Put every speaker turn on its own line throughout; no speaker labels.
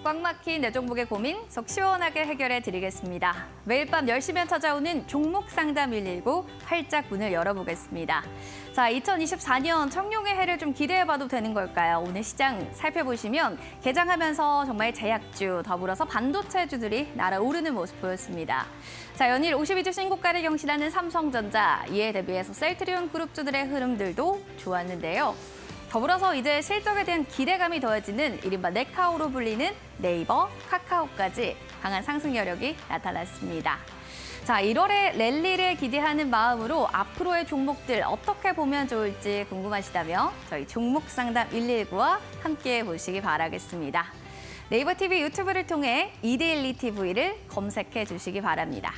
꽉 막힌 내 종목의 고민 속 시원하게 해결해 드리겠습니다. 매일 밤 10시면 찾아오는 종목 상담 119 활짝 문을 열어보겠습니다. 자, 2024년 청룡의 해를 좀 기대해봐도 되는 걸까요? 오늘 시장 살펴보시면 개장하면서 정말 제약주 더불어서 반도체주들이 날아오르는 모습 보였습니다. 자, 연일 52주 신고가를 경신하는 삼성전자, 이에 대비해서 셀트리온 그룹주들의 흐름들도 좋았는데요. 더불어서 이제 실적에 대한 기대감이 더해지는 이른바 네카오로 불리는 네이버, 카카오까지 강한 상승 여력이 나타났습니다. 자, 1월에 랠리를 기대하는 마음으로 앞으로의 종목들 어떻게 보면 좋을지 궁금하시다면 저희 종목 상담 119와 함께 보시기 바라겠습니다. 네이버 TV 유튜브를 통해 이데일리 TV를 검색해 주시기 바랍니다.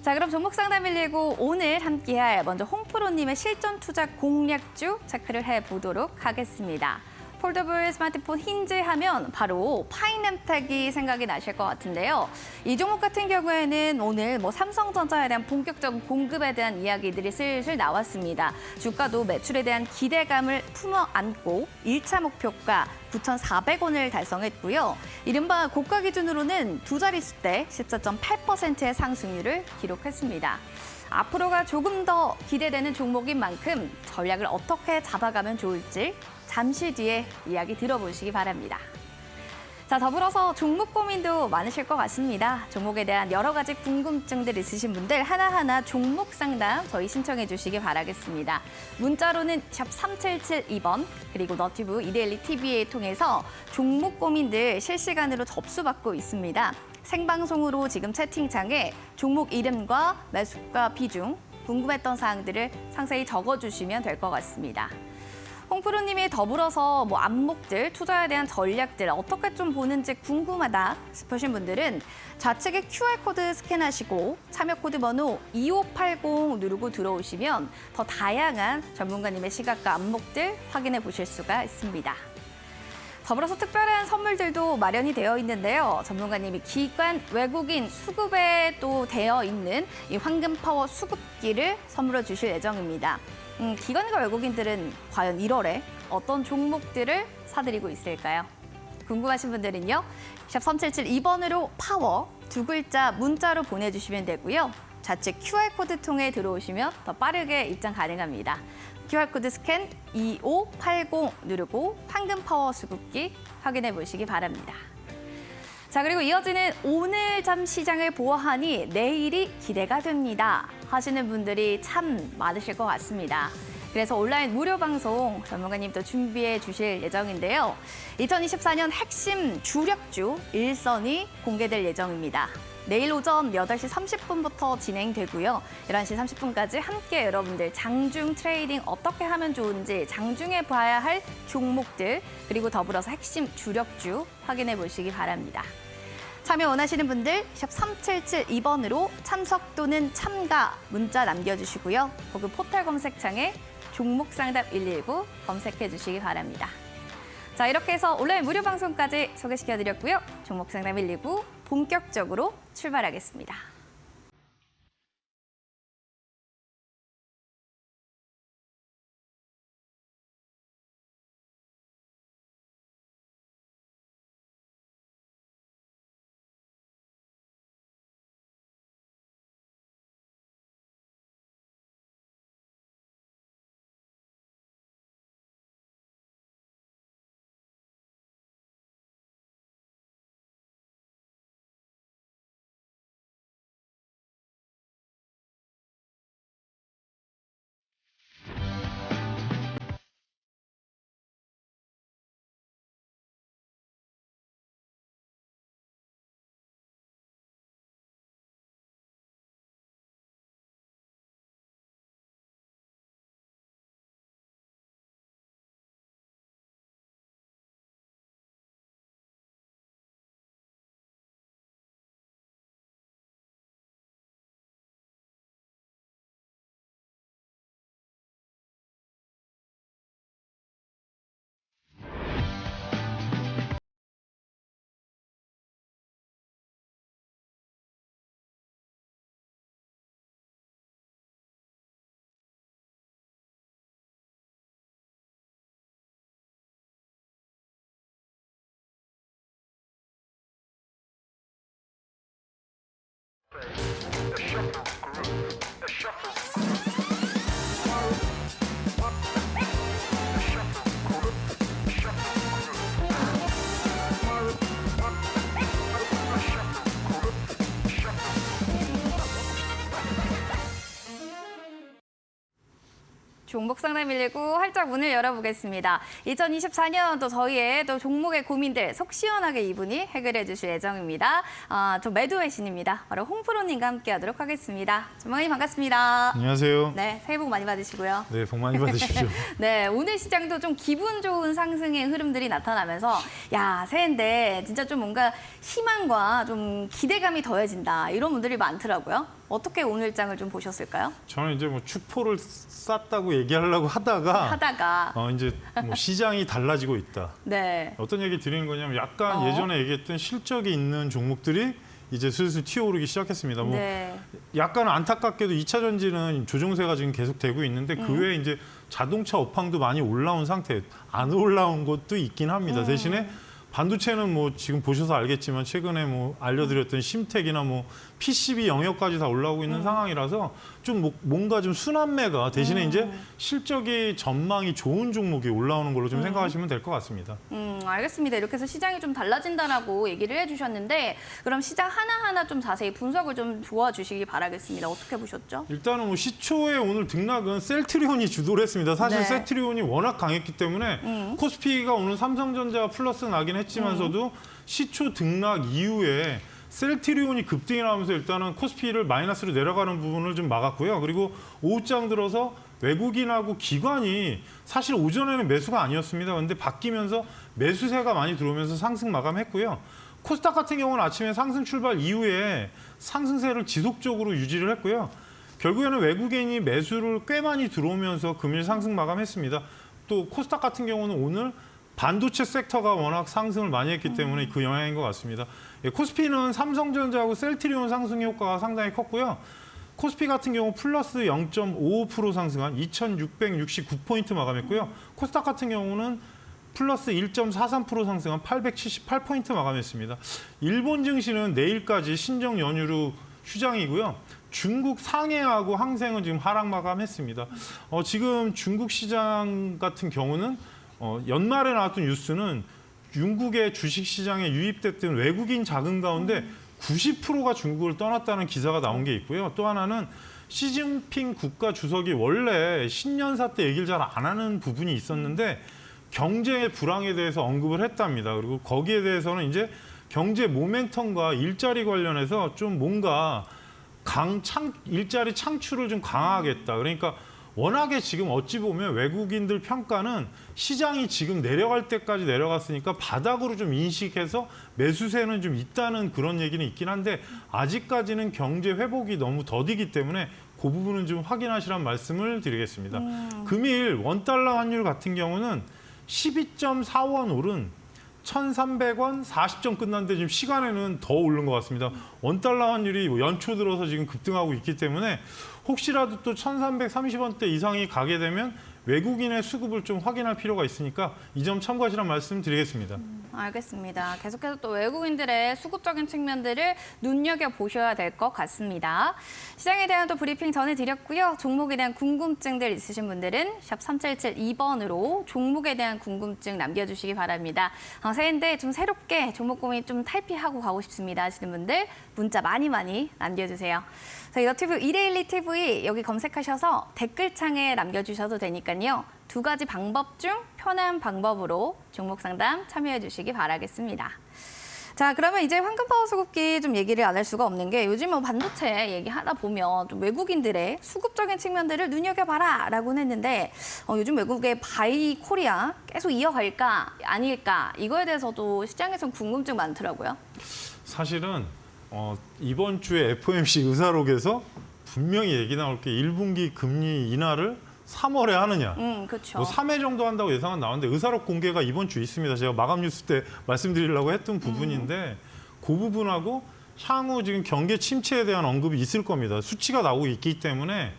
자, 그럼 종목 상담 119 오늘 함께할 먼저 홍프로님의 실전 투자 공략주 체크를 해보도록 하겠습니다. 폴더블 스마트폰 힌즈 하면 바로 파이낸텍이 생각이 나실 것 같은데요. 이 종목 같은 경우에는 오늘 삼성전자에 대한 본격적인 공급에 대한 이야기들이 슬슬 나왔습니다. 주가도 매출에 대한 기대감을 품어안고 1차 목표가 9,400원을 달성했고요. 이른바 고가 기준으로는 두 자릿수대 14.8%의 상승률을 기록했습니다. 앞으로가 조금 더 기대되는 종목인 만큼 전략을 어떻게 잡아가면 좋을지 잠시 뒤에 이야기 들어보시기 바랍니다. 자, 더불어서 종목 고민도 많으실 것 같습니다. 종목에 대한 여러 가지 궁금증들 있으신 분들 하나하나 종목 상담 저희 신청해 주시기 바라겠습니다. 문자로는 샵 3772번 그리고 너튜브 이데일리 TV에 통해서 종목 고민들 실시간으로 접수받고 있습니다. 생방송으로 지금 채팅창에 종목 이름과 매수가 비중, 궁금했던 사항들을 상세히 적어주시면 될 것 같습니다. 홍프로님이 더불어서 안목들, 투자에 대한 전략들 어떻게 좀 보는지 궁금하다 싶으신 분들은 좌측에 QR코드 스캔하시고 참여 코드 번호 2580 누르고 들어오시면 더 다양한 전문가님의 시각과 안목들 확인해 보실 수가 있습니다. 더불어서 특별한 선물들도 마련이 되어 있는데요. 전문가님이 기관, 외국인 수급에 또 되어 있는 이 황금파워 수급기를 선물로 주실 예정입니다. 기관과 외국인들은 과연 1월에 어떤 종목들을 사들이고 있을까요? 궁금하신 분들은요. 샵 3772번으로 파워 두 글자 문자로 보내주시면 되고요. 좌측 QR코드 통해 들어오시면 더 빠르게 입장 가능합니다. QR코드 스캔 2580 누르고 황금파워 수급기 확인해 보시기 바랍니다. 자, 그리고 이어지는 오늘 잠 시장을 보아하니 내일이 기대가 됩니다 하시는 분들이 참 많으실 것 같습니다. 그래서 온라인 무료 방송 전문가님도 준비해 주실 예정인데요. 2024년 핵심 주력주 1선이 공개될 예정입니다. 내일 오전 8시 30분부터 진행되고요. 11시 30분까지 함께 여러분들 장중 트레이딩 어떻게 하면 좋은지 장중에 봐야 할 종목들 그리고 더불어서 핵심 주력주 확인해 보시기 바랍니다. 참여 원하시는 분들 샵 3772번으로 참석 또는 참가 문자 남겨주시고요. 혹은 포털 검색창에 종목 상담 119 검색해 주시기 바랍니다. 자, 이렇게 해서 온라인 무료 방송까지 소개시켜드렸고요. 종목 상담 119 본격적으로 출발하겠습니다. 종목 상담 119 활짝 문을 열어보겠습니다. 2024년 또 저희의 또 종목의 고민들 속 시원하게 이분이 해결해 주실 예정입니다. 저 매도의 신입니다. 바로 홍프로님과 함께하도록 하겠습니다. 전망님 반갑습니다.
안녕하세요.
네, 새해 복 많이 받으시고요.
네, 복 많이 받으십시오.
네, 오늘 시장도 좀 기분 좋은 상승의 흐름들이 나타나면서 야, 새해인데 진짜 좀 뭔가 희망과 좀 기대감이 더해진다. 이런 분들이 많더라고요. 어떻게 오늘장을 좀 보셨을까요?
저는 이제 뭐 축포를 쌌다고 얘기하려고 하다가 이제 뭐 시장이 달라지고 있다.
네.
어떤 얘기 드리는 거냐면 약간 예전에 얘기했던 실적이 있는 종목들이 이제 슬슬 튀어오르기 시작했습니다. 뭐
네.
약간 안타깝게도 2차 전지는 조정세가 지금 계속 되고 있는데 그 외에 이제 자동차 업황도 많이 올라온 상태, 안 올라온 것도 있긴 합니다. 대신에 반도체는 뭐 지금 보셔서 알겠지만 최근에 뭐 알려드렸던 심텍이나 뭐 PCB 영역까지 다 올라오고 있는 상황이라서 좀 뭔가 좀 순환매가 대신에 이제 실적이 전망이 좋은 종목이 올라오는 걸로 좀 생각하시면 될 것 같습니다.
알겠습니다. 이렇게 해서 시장이 좀 달라진다라고 얘기를 해주셨는데 그럼 시장 하나하나 좀 자세히 분석을 좀 도와주시기 바라겠습니다. 어떻게 보셨죠?
일단은 뭐 시초에 오늘 등락은 셀트리온이 주도를 했습니다. 사실
네.
셀트리온이 워낙 강했기 때문에 코스피가 오늘 삼성전자 플러스 나긴 했지만서도 시초 등락 이후에 셀트리온이 급등이 나오면서 일단은 코스피를 마이너스로 내려가는 부분을 좀 막았고요. 그리고 오후장 들어서 외국인하고 기관이 사실 오전에는 매수가 아니었습니다. 그런데 바뀌면서 매수세가 많이 들어오면서 상승 마감했고요. 코스닥 같은 경우는 아침에 상승 출발 이후에 상승세를 지속적으로 유지를 했고요. 결국에는 외국인이 매수를 꽤 많이 들어오면서 금일 상승 마감했습니다. 또 코스닥 같은 경우는 오늘 반도체 섹터가 워낙 상승을 많이 했기 때문에 그 영향인 것 같습니다. 코스피는 삼성전자하고 셀트리온 상승 효과가 상당히 컸고요. 코스피 같은 경우 플러스 0.55% 상승한 2,669포인트 마감했고요. 코스닥 같은 경우는 플러스 1.43% 상승한 878포인트 마감했습니다. 일본 증시는 내일까지 신정 연휴로 휴장이고요. 중국 상해하고 항생은 지금 하락 마감했습니다. 지금 중국 시장 같은 경우는 연말에 나왔던 뉴스는 중국의 주식시장에 유입됐던 외국인 자금 가운데 90%가 중국을 떠났다는 기사가 나온 게 있고요. 또 하나는 시진핑 국가 주석이 원래 신년사 때 얘기를 잘 안 하는 부분이 있었는데 경제의 불황에 대해서 언급을 했답니다. 그리고 거기에 대해서는 이제 경제 모멘텀과 일자리 관련해서 좀 뭔가 일자리 창출을 좀 강화하겠다. 그러니까 워낙에 지금 어찌 보면 외국인들 평가는 시장이 지금 내려갈 때까지 내려갔으니까 바닥으로 좀 인식해서 매수세는 좀 있다는 그런 얘기는 있긴 한데 아직까지는 경제 회복이 너무 더디기 때문에 그 부분은 좀 확인하시라는 말씀을 드리겠습니다. 금일 원달러 환율 같은 경우는 12.4원 오른 1,300원 40점 끝났는데 지금 시간에는 더 오른 것 같습니다. 원달러 환율이 연초 들어서 지금 급등하고 있기 때문에 혹시라도 또 1,330원대 이상이 가게 되면 외국인의 수급을 좀 확인할 필요가 있으니까 이 점 참고하시라는 말씀 드리겠습니다.
알겠습니다. 계속해서 또 외국인들의 수급적인 측면들을 눈여겨보셔야 될 것 같습니다. 시장에 대한 또 브리핑 전해드렸고요. 종목에 대한 궁금증들 있으신 분들은 샵 3772번으로 종목에 대한 궁금증 남겨주시기 바랍니다. 새해인데 좀 새롭게 종목 고민 좀 탈피하고 가고 싶습니다 하시는 분들 문자 많이 남겨주세요. 저희 너튜브 이데일리 TV 여기 검색하셔서 댓글창에 남겨주셔도 되니까요. 두 가지 방법 중 편한 방법으로 종목 상담 참여해 주시기 바라겠습니다. 자, 그러면 이제 황금파워 수급기 좀 얘기를 안 할 수가 없는 게 요즘 뭐 반도체 얘기하다 보면 좀 외국인들의 수급적인 측면들을 눈여겨봐라라고는 했는데 요즘 외국의 바이 코리아 계속 이어갈까 아닐까 이거에 대해서도 시장에선 궁금증 많더라고요.
사실은 이번 주에 FOMC 의사록에서 분명히 얘기 나올 게 1분기 금리 인하를 3월에 하느냐.
그렇죠.
뭐 3회 정도 한다고 예상은 나왔는데 의사록 공개가 이번 주 있습니다. 제가 마감 뉴스 때 말씀드리려고 했던 부분인데 그 부분하고 향후 지금 경기 침체에 대한 언급이 있을 겁니다. 수치가 나오고 있기 때문에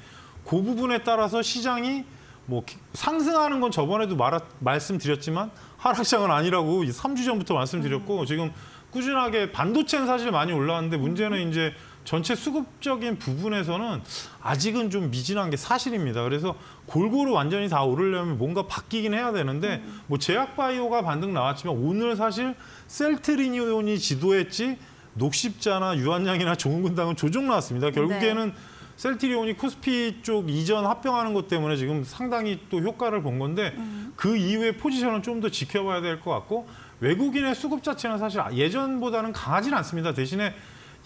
그 부분에 따라서 시장이 뭐 상승하는 건 저번에도 말씀드렸지만 하락장은 아니라고 3주 전부터 말씀드렸고 지금 꾸준하게 반도체는 사실 많이 올라왔는데 문제는 이제 전체 수급적인 부분에서는 아직은 좀 미진한 게 사실입니다. 그래서 골고루 완전히 다 오르려면 뭔가 바뀌긴 해야 되는데 뭐 제약바이오가 반등 나왔지만 오늘 사실 셀트리온이 지도했지 녹십자나 유한양이나 종근당은 조정 나왔습니다. 결국에는 셀트리온이 코스피 쪽 이전 합병하는 것 때문에 지금 상당히 또 효과를 본 건데 그 이후의 포지션은 좀 더 지켜봐야 될 것 같고 외국인의 수급 자체는 사실 예전보다는 강하진 않습니다. 대신에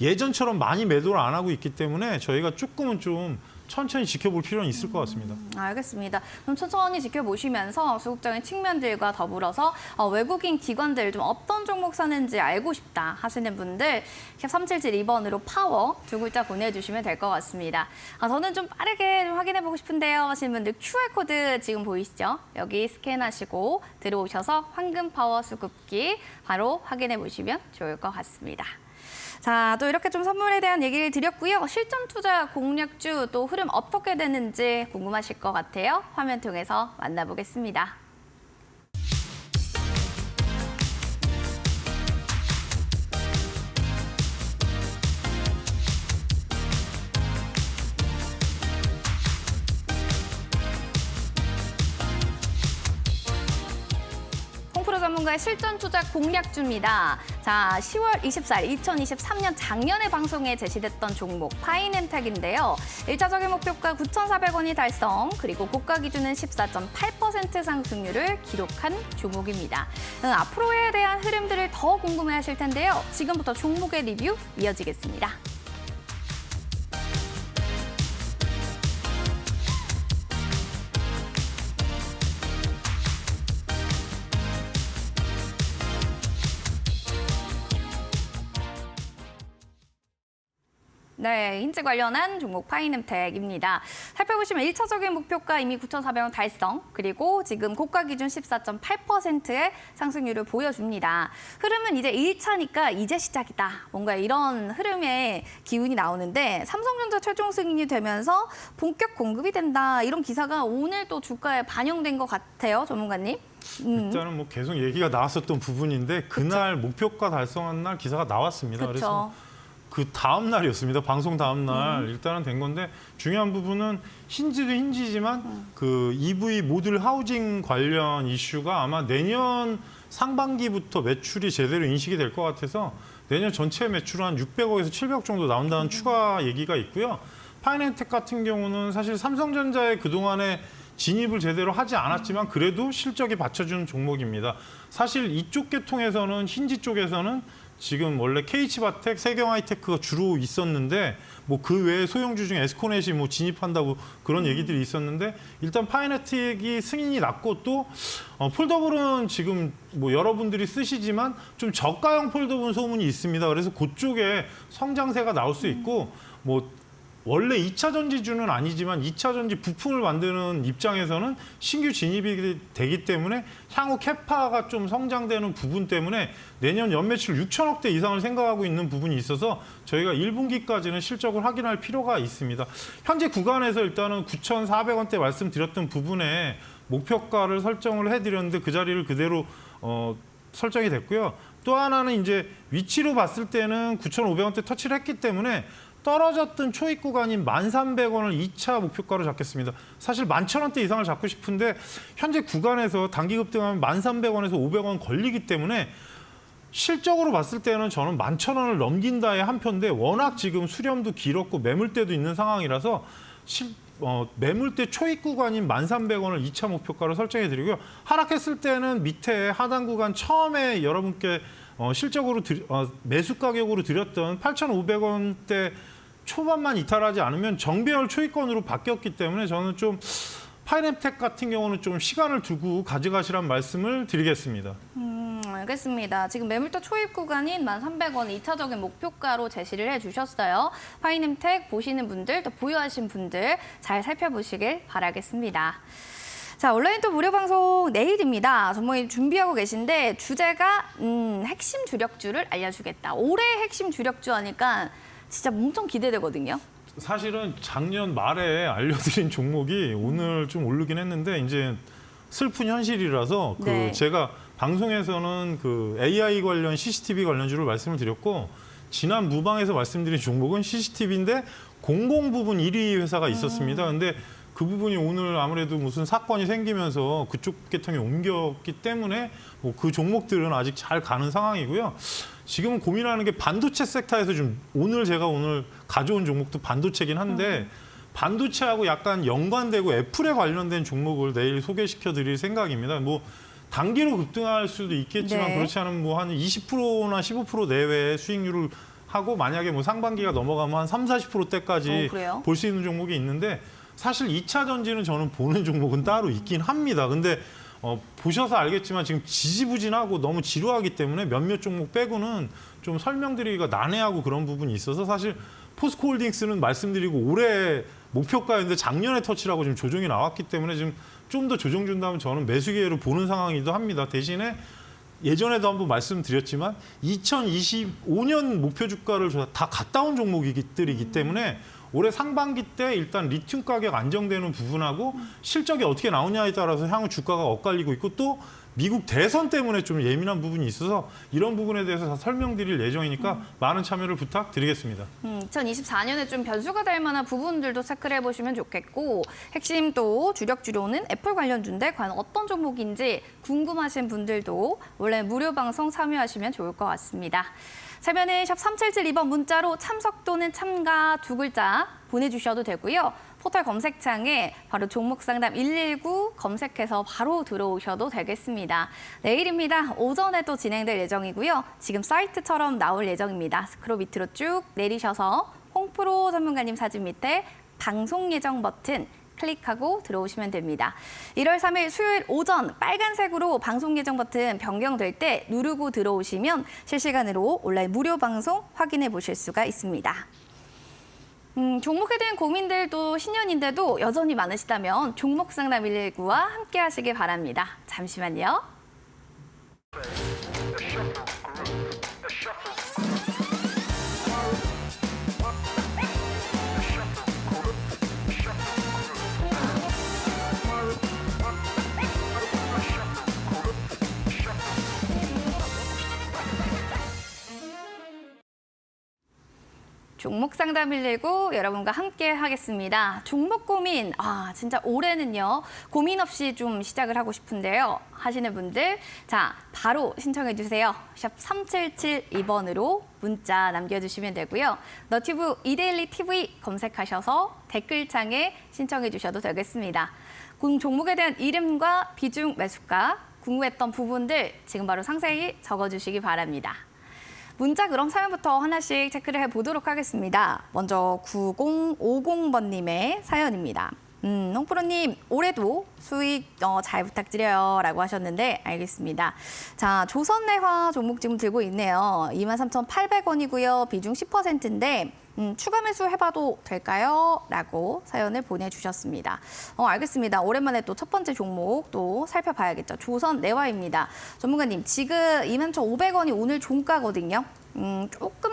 예전처럼 많이 매도를 안 하고 있기 때문에 저희가 조금은 좀 천천히 지켜볼 필요는 있을 것 같습니다.
알겠습니다. 그럼 천천히 지켜보시면서 수급적인 측면들과 더불어서 외국인 기관들 좀 어떤 종목 사는지 알고 싶다 하시는 분들 샵 3772번으로 파워 두 글자 보내주시면 될 것 같습니다. 저는 좀 빠르게 좀 확인해보고 싶은데요 하시는 분들 QR코드 지금 보이시죠? 여기 스캔하시고 들어오셔서 황금 파워 수급기 바로 확인해보시면 좋을 것 같습니다. 자, 또 이렇게 좀 선물에 대한 얘기를 드렸고요. 실전 투자 공략주 또 흐름 어떻게 되는지 궁금하실 것 같아요. 화면 통해서 만나보겠습니다. 홍프로 전문가의 실전 투자 공략주입니다. 자, 10월 24일 2023년 작년에 방송에 제시됐던 종목 파이낸텍인데요. 1차적인 목표가 9,400원이 달성, 그리고 고가 기준은 14.8% 상승률을 기록한 종목입니다. 앞으로에 대한 흐름들을 더 궁금해하실 텐데요. 지금부터 종목의 리뷰 이어지겠습니다. 네, 힌트 관련한 종목 파이낸텍입니다. 살펴보시면 1차적인 목표가 이미 9,400원 달성, 그리고 지금 고가 기준 14.8%의 상승률을 보여줍니다. 흐름은 이제 1차니까 이제 시작이다. 뭔가 이런 흐름의 기운이 나오는데 삼성전자 최종 승인이 되면서 본격 공급이 된다. 이런 기사가 오늘 또 주가에 반영된 것 같아요, 전문가님.
일단은 뭐 계속 얘기가 나왔었던 부분인데 그날 목표가 달성한 날 기사가 나왔습니다. 그래서 그 다음 날이었습니다. 방송 다음 날 일단은 된 건데 중요한 부분은 힌지도 힌지지만 그 EV 모듈 하우징 관련 이슈가 아마 내년 상반기부터 매출이 제대로 인식이 될 것 같아서 내년 전체 매출은 한 600억에서 700억 정도 나온다는 추가 얘기가 있고요. 파이낸텍 같은 경우는 사실 삼성전자의 그동안에 진입을 제대로 하지 않았지만 그래도 실적이 받쳐주는 종목입니다. 사실 이쪽 계통에서는 힌지 쪽에서는 지금 원래 KH바텍, 세경하이테크가 주로 있었는데 뭐 그 외에 소형주 중에 에스코넷이 뭐 진입한다고 그런 얘기들이 있었는데 일단 파이낸텍이 승인이 났고 또 폴더블은 지금 뭐 여러분들이 쓰시지만 좀 저가형 폴더블 소문이 있습니다. 그래서 그쪽에 성장세가 나올 수 있고 뭐 원래 2차 전지주는 아니지만 2차 전지 부품을 만드는 입장에서는 신규 진입이 되기 때문에 향후 캐파가 좀 성장되는 부분 때문에 내년 연매출 6천억대 이상을 생각하고 있는 부분이 있어서 저희가 1분기까지는 실적을 확인할 필요가 있습니다. 현재 구간에서 일단은 9,400원대 말씀드렸던 부분에 목표가를 설정을 해드렸는데 그 자리를 그대로 설정이 됐고요. 또 하나는 이제 위치로 봤을 때는 9,500원대 터치를 했기 때문에 떨어졌던 초입 구간인 1,300원을 2차 목표가로 잡겠습니다. 사실 11,000원대 이상을 잡고 싶은데 현재 구간에서 단기 급등하면 1,300원에서 500원 걸리기 때문에 실적으로 봤을 때는 저는 11,000원을 넘긴다의 한 표인데 워낙 지금 수렴도 길었고 매물대도 있는 상황이라서 매물대 초입 구간인 1,300원을 2차 목표가로 설정해드리고요. 하락했을 때는 밑에 하단 구간 처음에 여러분께 실적으로 매수 가격으로 드렸던 8,500원대 초반만 이탈하지 않으면 정배열 초입권으로 바뀌었기 때문에 저는 좀 파이낸텍 같은 경우는 좀 시간을 두고 가져가시란 말씀을 드리겠습니다.
알겠습니다. 지금 매물대 초입 구간인 1,300원 2차적인 목표가로 제시를 해주셨어요. 파이낸텍 보시는 분들, 또 보유하신 분들 잘 살펴보시길 바라겠습니다. 자, 온라인 또 무료 방송 내일입니다. 전문가님 준비하고 계신데 주제가 핵심 주력주를 알려주겠다. 올해 핵심 주력주 하니까 진짜 엄청 기대되거든요.
사실은 작년 말에 알려드린 종목이 오늘 좀 오르긴 했는데 이제 슬픈 현실이라서 제가 방송에서는 그 AI 관련 CCTV 관련주를 말씀을 드렸고 지난 무방에서 말씀드린 종목은 CCTV인데 공공 부분 1위 회사가 있었습니다. 근데 그 부분이 오늘 아무래도 무슨 사건이 생기면서 그쪽 계통에 옮겼기 때문에 뭐 그 종목들은 아직 잘 가는 상황이고요. 지금 고민하는 게 반도체 섹터에서 좀 제가 오늘 가져온 종목도 반도체긴 한데 반도체하고 약간 연관되고 애플에 관련된 종목을 내일 소개시켜 드릴 생각입니다. 뭐 단기로 급등할 수도 있겠지만
네.
그렇지 않으면 뭐 한 20%나 15% 내외의 수익률을 하고 만약에 뭐 상반기가 넘어가면 한 30-40%대까지
그래요?
볼 수 있는 종목이 있는데 사실 2차 전지는 저는 보는 종목은 따로 있긴 합니다. 근데 보셔서 알겠지만 지금 지지부진하고 너무 지루하기 때문에 몇몇 종목 빼고는 좀 설명드리기가 난해하고 그런 부분이 있어서 사실 포스코홀딩스는 말씀드리고 올해 목표가였는데 작년에 터치라고 지금 조정이 나왔기 때문에 지금 좀 더 조정 준다면 저는 매수 기회로 보는 상황이기도 합니다. 대신에 예전에도 한번 말씀드렸지만 2025년 목표 주가를 다 갔다 온 종목들이기 때문에 올해 상반기 때 일단 리튬 가격 안정되는 부분하고 실적이 어떻게 나오냐에 따라서 향후 주가가 엇갈리고 있고 또 미국 대선 때문에 좀 예민한 부분이 있어서 이런 부분에 대해서 다 설명드릴 예정이니까 많은 참여를 부탁드리겠습니다.
2024년에 좀 변수가 될 만한 부분들도 체크를 해보시면 좋겠고 핵심 또 주력 주로는 애플 관련주인데 과연 어떤 종목인지 궁금하신 분들도 원래 무료 방송 참여하시면 좋을 것 같습니다. 참여는 샵 3772번 문자로 참석 또는 참가 2글자 보내주셔도 되고요. 포털 검색창에 바로 종목 상담 119 검색해서 바로 들어오셔도 되겠습니다. 내일입니다. 오전에 또 진행될 예정이고요. 지금 사이트처럼 나올 예정입니다. 스크롤 밑으로 쭉 내리셔서 홍프로 전문가님 사진 밑에 방송 예정 버튼 클릭하고 들어오시면 됩니다. 1월 3일 수요일 오전 빨간색으로 방송 예정 버튼 변경될 때 누르고 들어오시면 실시간으로 온라인 무료 방송 확인해 보실 수가 있습니다. 종목에 대한 고민들도 신년인데도 여전히 많으시다면 종목 상담 119와 함께 하시기 바랍니다. 잠시만요. 종목 상담 119 여러분과 함께 하겠습니다. 종목 고민, 진짜 올해는요. 고민 없이 좀 시작을 하고 싶은데요. 하시는 분들, 자, 바로 신청해 주세요. 샵 3772번으로 문자 남겨주시면 되고요. 너튜브 이데일리 TV 검색하셔서 댓글창에 신청해 주셔도 되겠습니다. 종목에 대한 이름과 비중, 매수가, 궁금했던 부분들 지금 바로 상세히 적어주시기 바랍니다. 문자 그럼 사연부터 하나씩 체크를 해보도록 하겠습니다. 먼저 9050번님의 사연입니다. 홍프로님, 올해도 수익 잘 부탁드려요 라고 하셨는데 알겠습니다. 자, 조선내화 종목 지금 들고 있네요. 23,800원이고요. 비중 10%인데 추가 매수 해봐도 될까요? 라고 사연을 보내주셨습니다. 알겠습니다. 오랜만에 또 첫 번째 종목 또 살펴봐야겠죠. 조선내화입니다. 전문가님, 지금 21,500원이 오늘 종가거든요.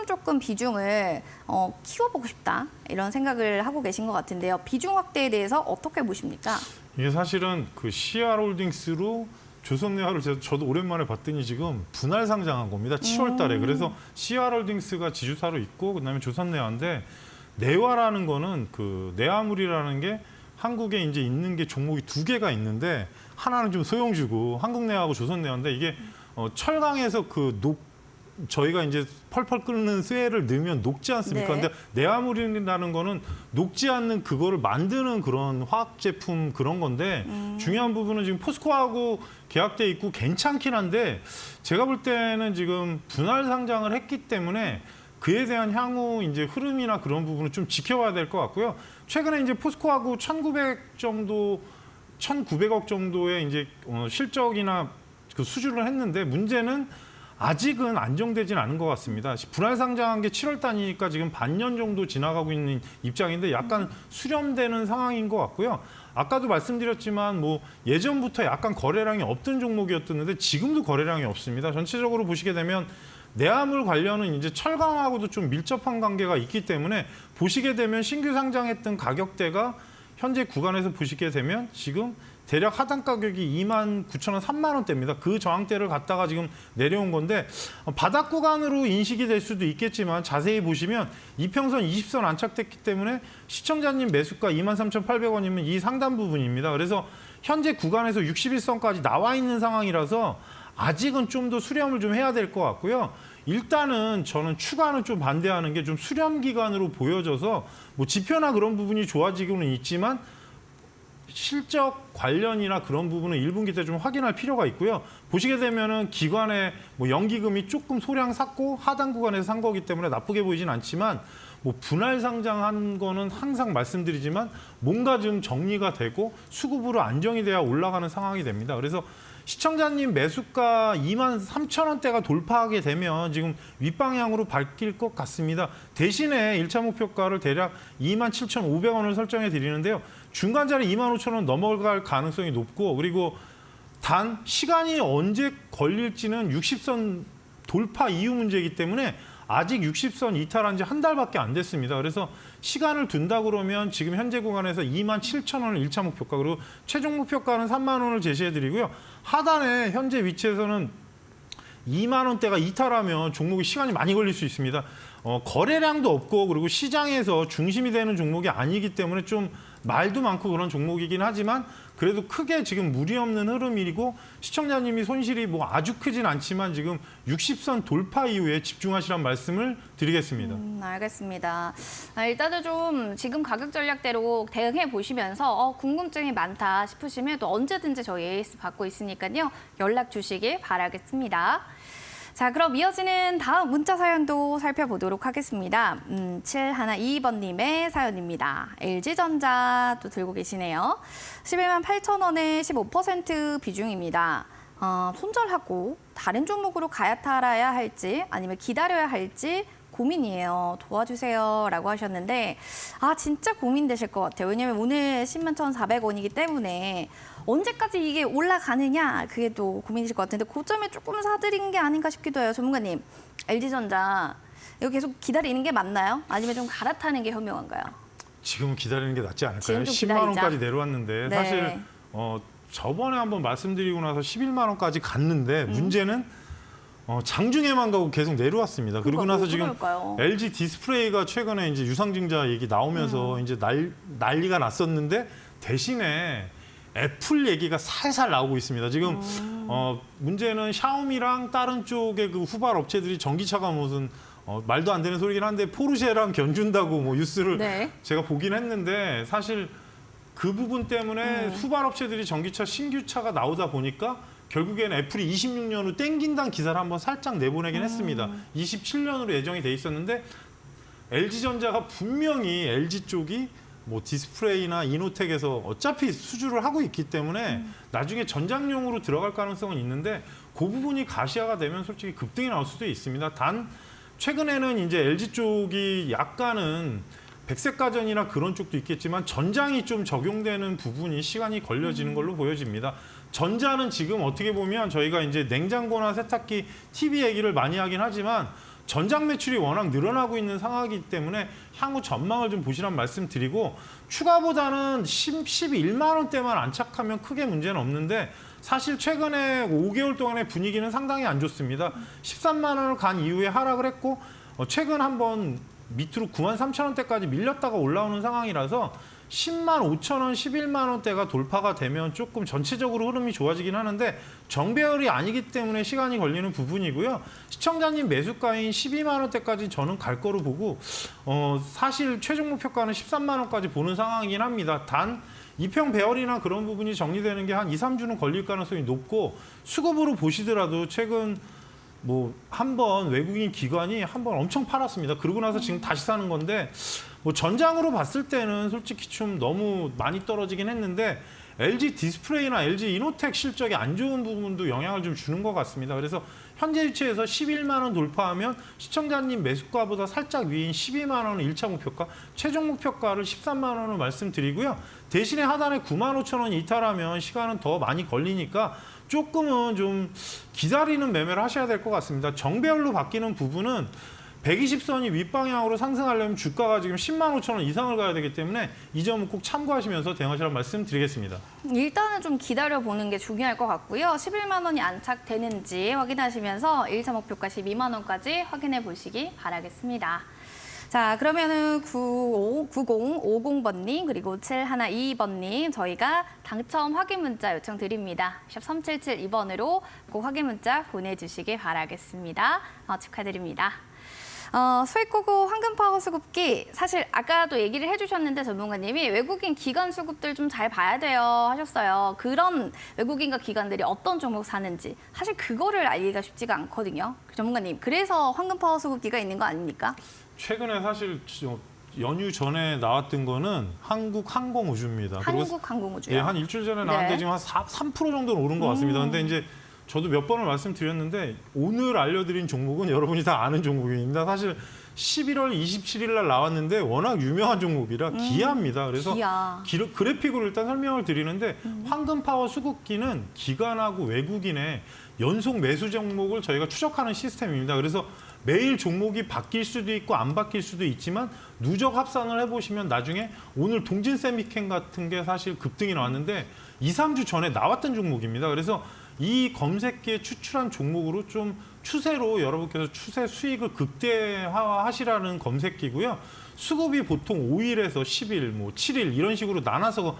조금 비중을 키워보고 싶다 이런 생각을 하고 계신 것 같은데요. 비중 확대에 대해서 어떻게 보십니까?
이게 사실은 그 CR홀딩스로 조선내화를 저도 오랜만에 봤더니 지금 분할 상장한 겁니다. 7월 달에. 그래서 CR홀딩스가 지주사로 있고 그다음에 조선내화인데 내화라는 거는 그 내화물이라는 게 한국에 이제 있는 게 종목이 2개가 있는데 하나는 좀 소형주고 한국내화하고 조선내화인데 이게 철강에서 저희가 이제 펄펄 끓는 쇠를 넣으면 녹지 않습니까?
네.
근데 내화물이라는 거는 녹지 않는 그거를 만드는 그런 화학 제품 그런 건데 중요한 부분은 지금 포스코하고 계약돼 있고 괜찮긴 한데 제가 볼 때는 지금 분할 상장을 했기 때문에 그에 대한 향후 이제 흐름이나 그런 부분을 좀 지켜봐야 될 것 같고요. 최근에 이제 포스코하고 1,900억 정도의 이제 실적이나 그 수주를 했는데 문제는 아직은 안정되진 않은 것 같습니다. 분할 상장한 게 7월 달이니까 지금 반년 정도 지나가고 있는 입장인데 약간 수렴되는 상황인 것 같고요. 아까도 말씀드렸지만 뭐 예전부터 약간 거래량이 없던 종목이었는데 지금도 거래량이 없습니다. 전체적으로 보시게 되면 내화물 관련은 이제 철강하고도 좀 밀접한 관계가 있기 때문에 보시게 되면 신규 상장했던 가격대가 현재 구간에서 보시게 되면 지금 대략 하단 가격이 29,000원, 3만 원대입니다. 그 저항대를 갖다가 지금 내려온 건데 바닥 구간으로 인식이 될 수도 있겠지만 자세히 보시면 이평선 20선 안착됐기 때문에 시청자님 매수가 23,800원이면 이 상단 부분입니다. 그래서 현재 구간에서 61선까지 나와 있는 상황이라서 아직은 좀 더 수렴을 좀 해야 될 것 같고요. 일단은 저는 추가는 좀 반대하는 게 좀 수렴 기간으로 보여져서 뭐 지표나 그런 부분이 좋아지고는 있지만 실적 관련이나 그런 부분은 1분기 때 좀 확인할 필요가 있고요. 보시게 되면은 기관의 뭐 연기금이 조금 소량 샀고 하단 구간에서 산 거기 때문에 나쁘게 보이진 않지만 뭐 분할 상장한 거는 항상 말씀드리지만 뭔가 좀 정리가 되고 수급으로 안정이 돼야 올라가는 상황이 됩니다. 그래서 시청자님 매수가 23,000원대가 돌파하게 되면 지금 윗방향으로 바뀔 것 같습니다. 대신에 1차 목표가를 대략 27,500원을 설정해 드리는데요. 중간 자리 25,000원 넘어갈 가능성이 높고 그리고 단 시간이 언제 걸릴지는 60선 돌파 이후 문제이기 때문에 아직 60선 이탈한 지 한 달밖에 안 됐습니다. 그래서 시간을 둔다 그러면 지금 현재 구간에서 27,000원을 1차 목표가 그리고 최종 목표가는 3만 원을 제시해 드리고요. 하단에 현재 위치에서는 2만 원대가 이탈하면 종목이 시간이 많이 걸릴 수 있습니다. 거래량도 없고 그리고 시장에서 중심이 되는 종목이 아니기 때문에 좀 말도 많고 그런 종목이긴 하지만 그래도 크게 지금 무리 없는 흐름이고 시청자님이 손실이 뭐 아주 크진 않지만 지금 60선 돌파 이후에 집중하시란 말씀을 드리겠습니다.
알겠습니다. 일단은 좀 지금 가격 전략대로 대응해 보시면서 궁금증이 많다 싶으시면 또 언제든지 저희 AS 받고 있으니까요. 연락 주시길 바라겠습니다. 자, 그럼 이어지는 다음 문자 사연도 살펴보도록 하겠습니다. 7122번님의 사연입니다. LG전자 또 들고 계시네요. 11만 8천 원에 15% 비중입니다. 손절하고 다른 종목으로 갈아타야 할지 아니면 기다려야 할지 고민이에요. 도와주세요. 라고 하셨는데 진짜 고민되실 것 같아요. 왜냐면 오늘 10만 1,400원이기 때문에 언제까지 이게 올라가느냐 그게 또 고민이실 것 같은데 고점에 조금 사드린 게 아닌가 싶기도 해요. 전문가님, LG전자 이거 계속 기다리는 게 맞나요? 아니면 좀 갈아타는 게 현명한가요?
지금은 기다리는 게 낫지 않을까요?
지금 좀
10만 원까지 내려왔는데
네.
사실 저번에 한번 말씀드리고 나서 11만 원까지 갔는데 문제는 장중에만 가고 계속 내려왔습니다. 그리고 나서 지금
그럴까요?
LG 디스플레이가 최근에 이제 유상증자 얘기 나오면서 이제 난리가 났었는데 대신에 애플 얘기가 살살 나오고 있습니다. 지금 문제는 샤오미랑 다른 쪽의 그 후발 업체들이 전기차가 무슨 말도 안 되는 소리긴 한데 포르쉐랑 견준다고 뭐 뉴스를
네.
제가 보긴 했는데 사실 그 부분 때문에 후발 업체들이 전기차 신규차가 나오다 보니까 결국에는 애플이 26년 후 땡긴다는 기사를 한번 살짝 내보내긴 했습니다. 27년으로 예정이 돼 있었는데 LG전자가 분명히 LG 쪽이 뭐 디스플레이나 이노텍에서 어차피 수주를 하고 있기 때문에 나중에 전장용으로 들어갈 가능성은 있는데 그 부분이 가시화가 되면 솔직히 급등이 나올 수도 있습니다. 단 최근에는 이제 LG 쪽이 약간은 백색 가전이나 그런 쪽도 있겠지만 전장이 좀 적용되는 부분이 시간이 걸려지는 걸로 보여집니다. 전자는 지금 어떻게 보면 저희가 이제 냉장고나 세탁기, TV 얘기를 많이 하긴 하지만 전장 매출이 워낙 늘어나고 있는 상황이기 때문에 향후 전망을 좀 보시란 말씀 드리고 추가보다는 11만 원대만 안착하면 크게 문제는 없는데 사실 최근에 5개월 동안의 분위기는 상당히 안 좋습니다. 13만 원을 간 이후에 하락을 했고 최근 한번 밑으로 9만 3천 원대까지 밀렸다가 올라오는 상황이라서 10만 5천 원, 11만 원대가 돌파가 되면 조금 전체적으로 흐름이 좋아지긴 하는데 정배열이 아니기 때문에 시간이 걸리는 부분이고요. 시청자님 매수가인 12만 원대까지 저는 갈 거로 보고 사실 최종 목표가는 13만 원까지 보는 상황이긴 합니다. 단 이평 배열이나 그런 부분이 정리되는 게 한 2, 3주는 걸릴 가능성이 높고 수급으로 보시더라도 최근 뭐 한번 외국인 기관이 한번 엄청 팔았습니다. 그러고 나서 지금 다시 사는 건데 뭐 전장으로 봤을 때는 솔직히 좀 너무 많이 떨어지긴 했는데 LG 디스플레이나 LG 이노텍 실적이 안 좋은 부분도 영향을 좀 주는 것 같습니다. 그래서 현재 위치에서 11만 원 돌파하면 시청자님 매수가보다 살짝 위인 12만 원은 1차 목표가, 최종 목표가를 13만 원을 말씀드리고요. 대신에 하단에 9만 5천 원 이탈하면 시간은 더 많이 걸리니까 조금은 좀 기다리는 매매를 하셔야 될 것 같습니다. 정배열로 바뀌는 부분은 120선이 윗방향으로 상승하려면 주가가 지금 10만 5천 원 이상을 가야 되기 때문에 이 점은 꼭 참고하시면서 대응하시라는 말씀 드리겠습니다.
일단은 좀 기다려보는 게 중요할 것 같고요. 11만 원이 안착되는지 확인하시면서 1차 목표가 12만 원까지 확인해 보시기 바라겠습니다. 자, 그러면은 9050번님 그리고 7122번님 저희가 당첨 확인 문자 요청드립니다. 샵 3772번으로 꼭 확인 문자 보내주시기 바라겠습니다. 축하드립니다. 수익고고 황금파워 수급기 사실 아까도 얘기를 해주셨는데 전문가님이 외국인 기관 수급들 좀 잘 봐야 돼요 하셨어요. 그런 외국인과 기관들이 어떤 종목 사는지 사실 그거를 알기가 쉽지가 않거든요. 전문가님 그래서 황금파워 수급기가 있는 거 아닙니까?
최근에 사실 연휴 전에 나왔던 거는 한국항공우주입니다.
한국항공우주요?
예, 한 일주일 전에 나왔는데
네.
지금 한 3% 정도는 오른 것 같습니다. 근데 이제 저도 몇 번을 말씀드렸는데 오늘 알려드린 종목은 여러분이 다 아는 종목입니다. 사실 11월 27일 날 나왔는데 워낙 유명한 종목이라 기아입니다. 그래서
기아.
그래픽으로 일단 설명을 드리는데 황금파워 수급기는 기관하고 외국인의 연속 매수 종목을 저희가 추적하는 시스템입니다. 그래서 매일 종목이 바뀔 수도 있고 안 바뀔 수도 있지만 누적 합산을 해보시면 나중에 오늘 동진세미캠 같은 게 사실 급등이 나왔는데 2, 3주 전에 나왔던 종목입니다. 그래서 이 검색기에 추출한 종목으로 좀 추세로 여러분께서 추세 수익을 극대화하시라는 검색기고요. 수급이 보통 5일에서 10일, 뭐 7일 이런 식으로 나눠서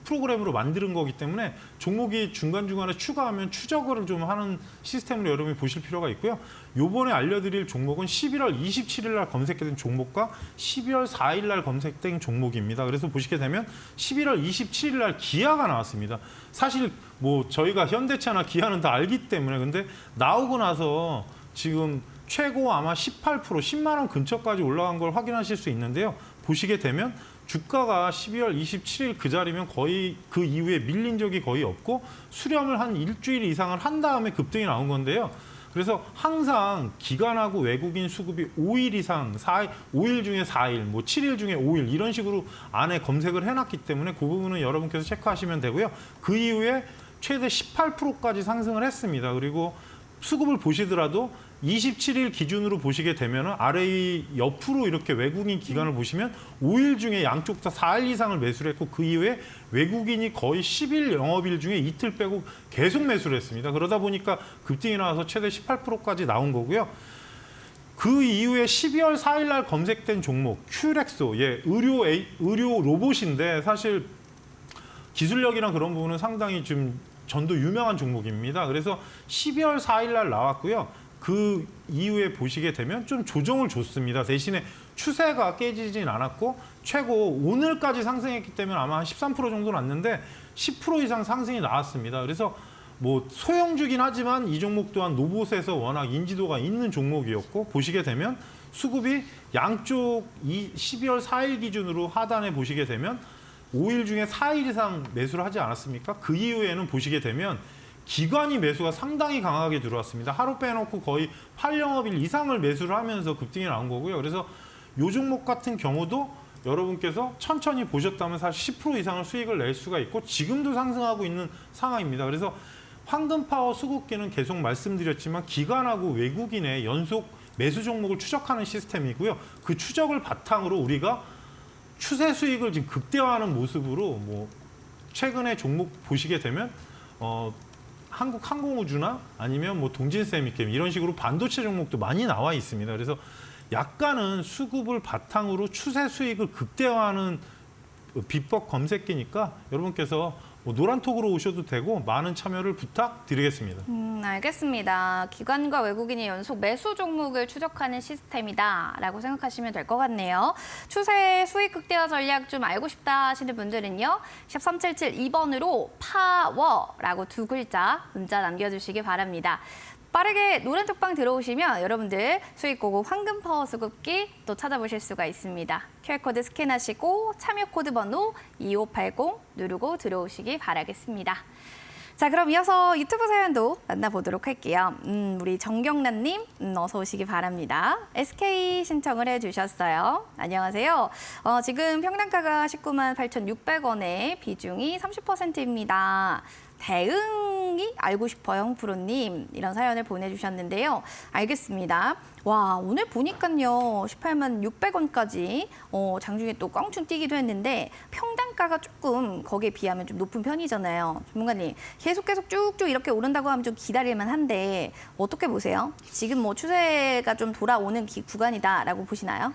프로그램으로 만드는 거기 때문에 종목이 중간중간에 추가하면 추적을 좀 하는 시스템으로 여러분이 보실 필요가 있고요. 요번에 알려드릴 종목은 11월 27일 날 검색된 종목과 12월 4일 날 검색된 종목입니다. 그래서 보시게 되면 11월 27일 날 기아가 나왔습니다. 사실 뭐 저희가 현대차나 기아는 다 알기 때문에 근데 나오고 나서 지금 최고 아마 18% 10만 원 근처까지 올라간 걸 확인하실 수 있는데요. 보시게 되면 주가가 12월 27일 그 자리면 거의 그 이후에 밀린 적이 거의 없고 수렴을 한 일주일 이상을 한 다음에 급등이 나온 건데요. 그래서 항상 기관하고 외국인 수급이 5일 이상, 5일 중에 4일, 뭐 7일 중에 5일 이런 식으로 안에 검색을 해놨기 때문에 그 부분은 여러분께서 체크하시면 되고요. 그 이후에 최대 18%까지 상승을 했습니다. 그리고 수급을 보시더라도 27일 기준으로 보시게 되면 아래 옆으로 이렇게 외국인 기관을 보시면 5일 중에 양쪽 다 4일 이상을 매수를 했고 그 이후에 외국인이 거의 10일 영업일 중에 이틀 빼고 계속 매수를 했습니다. 그러다 보니까 급등이 나와서 최대 18%까지 나온 거고요. 그 이후에 12월 4일 날 검색된 종목 큐렉소, 예, 의료 로봇인데 사실 기술력이랑 그런 부분은 상당히 좀 전도 유명한 종목입니다. 그래서 12월 4일 날 나왔고요. 그 이후에 보시게 되면 좀 조정을 줬습니다. 대신에 추세가 깨지진 않았고 최고 오늘까지 상승했기 때문에 아마 한 13% 정도 났는데 10% 이상 상승이 나왔습니다. 그래서 뭐 소형주긴 하지만 이 종목 또한 로봇에서 워낙 인지도가 있는 종목이었고 보시게 되면 수급이 양쪽 12월 4일 기준으로 하단에 보시게 되면 5일 중에 4일 이상 매수를 하지 않았습니까? 그 이후에는 보시게 되면 기관이 매수가 상당히 강하게 들어왔습니다. 하루 빼놓고 거의 8영업일 이상을 매수를 하면서 급등이 나온 거고요. 그래서 이 종목 같은 경우도 여러분께서 천천히 보셨다면 사실 10% 이상을 수익을 낼 수가 있고 지금도 상승하고 있는 상황입니다. 그래서 황금파워 수급기는 계속 말씀드렸지만 기관하고 외국인의 연속 매수 종목을 추적하는 시스템이고요. 그 추적을 바탕으로 우리가 추세 수익을 지금 극대화하는 모습으로 뭐 최근에 종목 보시게 되면 한국항공우주나 아니면 뭐 동진세미캠 이런 식으로 반도체 종목도 많이 나와 있습니다. 그래서 약간은 수급을 바탕으로 추세 수익을 극대화하는 비법 검색기니까 여러분께서 뭐 노란톡으로 오셔도 되고 많은 참여를 부탁드리겠습니다.
알겠습니다. 기관과 외국인이 연속 매수 종목을 추적하는 시스템이다라고 생각하시면 될 것 같네요. 추세 수익 극대화 전략 좀 알고 싶다 하시는 분들은요. 샵 3772번으로 파워라고 두 글자 문자 남겨주시기 바랍니다. 빠르게 노란톡방 들어오시면 여러분들 수익고고 황금파워 수급기 또 찾아보실 수가 있습니다. QR코드 스캔하시고 참여 코드 번호 2580 누르고 들어오시기 바라겠습니다. 자, 그럼 이어서 유튜브 사연도 만나보도록 할게요. 우리 정경란님 어서 오시기 바랍니다. SK 신청을 해주셨어요. 안녕하세요. 지금 평단가가 19만 8,600원에 비중이 30%입니다. 대응이 알고 싶어요, 홍프로님. 이런 사연을 보내주셨는데요. 알겠습니다. 와, 오늘 보니까요. 18만 600원까지 장중에 또 껑충 뛰기도 했는데 평단가가 조금 거기에 비하면 좀 높은 편이잖아요. 전문가님, 계속 쭉쭉 이렇게 오른다고 하면 좀 기다릴만 한데 어떻게 보세요? 지금 뭐 추세가 좀 돌아오는 구간이다라고 보시나요?